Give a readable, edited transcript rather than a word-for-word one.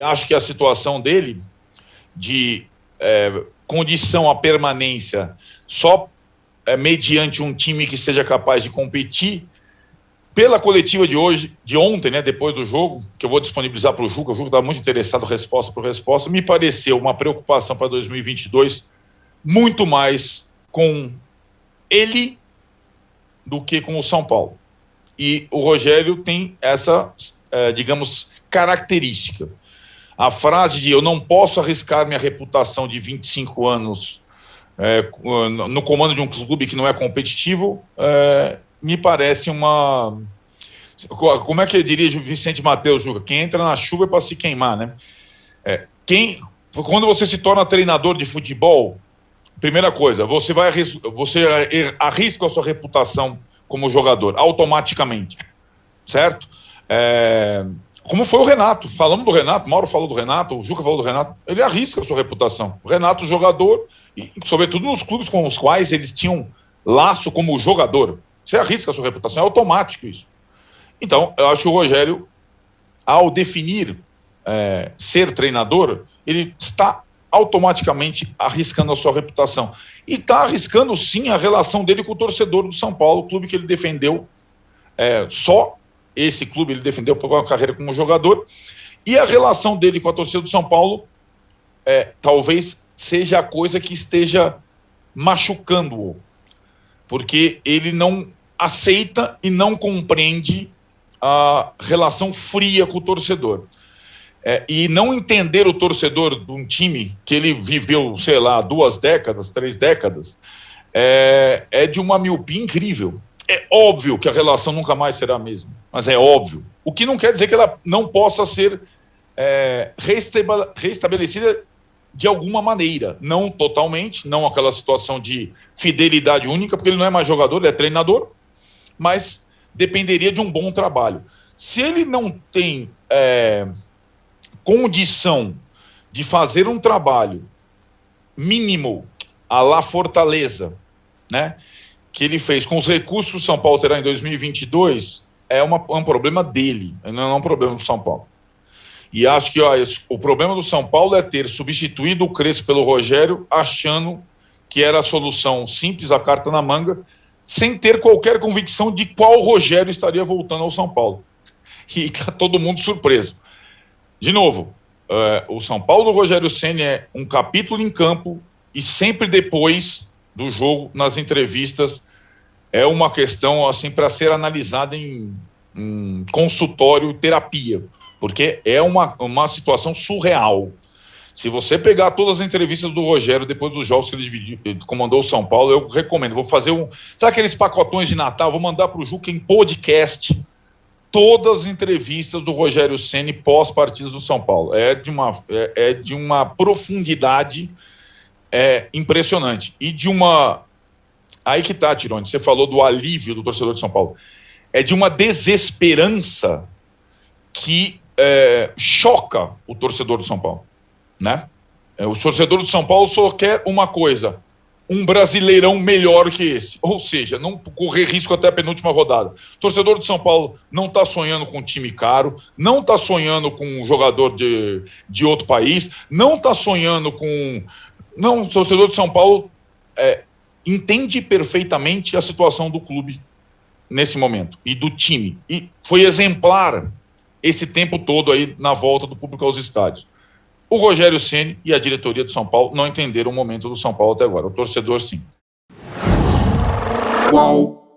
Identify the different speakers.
Speaker 1: Acho que a situação dele de condição à permanência só mediante um time que seja capaz de competir, pela coletiva de ontem, né, depois do jogo, que eu vou disponibilizar para o Juca está muito interessado, resposta por resposta, me pareceu uma preocupação para 2022 muito mais com ele do que com o São Paulo. E o Rogério tem essa, digamos, característica. A frase de eu não posso arriscar minha reputação de 25 anos no comando de um clube que não é competitivo, me parece uma... Como é que eu diria Vicente Mateus, Juca? Quem entra na chuva é para se queimar, né? Quando você se torna treinador de futebol, primeira coisa, você arrisca a sua reputação como jogador, automaticamente, certo? Como foi o Renato, falamos do Renato, Mauro falou do Renato, o Juca falou do Renato, ele arrisca a sua reputação. O Renato, jogador, e sobretudo nos clubes com os quais eles tinham laço como jogador, você arrisca a sua reputação, é automático isso. Então, eu acho que o Rogério, ao definir ser treinador, ele está automaticamente arriscando a sua reputação. E está arriscando, sim, a relação dele com o torcedor do São Paulo, o clube que ele defendeu, só esse clube ele defendeu por uma carreira como jogador, e a relação dele com a torcida do São Paulo talvez seja a coisa que esteja machucando-o, porque ele não aceita e não compreende a relação fria com o torcedor. E não entender o torcedor de um time que ele viveu, sei lá, 2 décadas, 3 décadas, é de uma miopia incrível. É óbvio que a relação nunca mais será a mesma, mas é óbvio. O que não quer dizer que ela não possa ser restabelecida de alguma maneira. Não totalmente, não aquela situação de fidelidade única, porque ele não é mais jogador, ele é treinador, mas dependeria de um bom trabalho. Se ele não tem condição de fazer um trabalho mínimo à la Fortaleza, né, que ele fez com os recursos que o São Paulo terá em 2022, é um problema dele, não é um problema do São Paulo. E acho que o problema do São Paulo é ter substituído o Crespo pelo Rogério, achando que era a solução simples, a carta na manga, sem ter qualquer convicção de qual Rogério estaria voltando ao São Paulo. E está todo mundo surpreso. De novo, o São Paulo do Rogério Ceni é um capítulo em campo e sempre depois do jogo, nas entrevistas, é uma questão assim para ser analisada em consultório, terapia, porque é uma situação surreal. Se você pegar todas as entrevistas do Rogério depois dos jogos que ele comandou o São Paulo, eu recomendo. Vou fazer sabe aqueles pacotões de Natal? Vou mandar para o Juca em podcast todas as entrevistas do Rogério Ceni pós-partidas do São Paulo. É de uma profundidade impressionante. E de uma... Aí que tá, Tirone, você falou do alívio do torcedor de São Paulo. É de uma desesperança que choca o torcedor do São Paulo, né? O torcedor do São Paulo só quer uma coisa: um Brasileirão melhor que esse, ou seja, não correr risco até a penúltima rodada. O torcedor de São Paulo não está sonhando com um time caro, não está sonhando com um jogador de outro país, não está sonhando com... Não, o torcedor de São Paulo entende perfeitamente a situação do clube nesse momento, e do time. E foi exemplar esse tempo todo aí na volta do público aos estádios. O Rogério Ceni e a diretoria do São Paulo não entenderam o momento do São Paulo até agora. O torcedor, sim.
Speaker 2: Qual?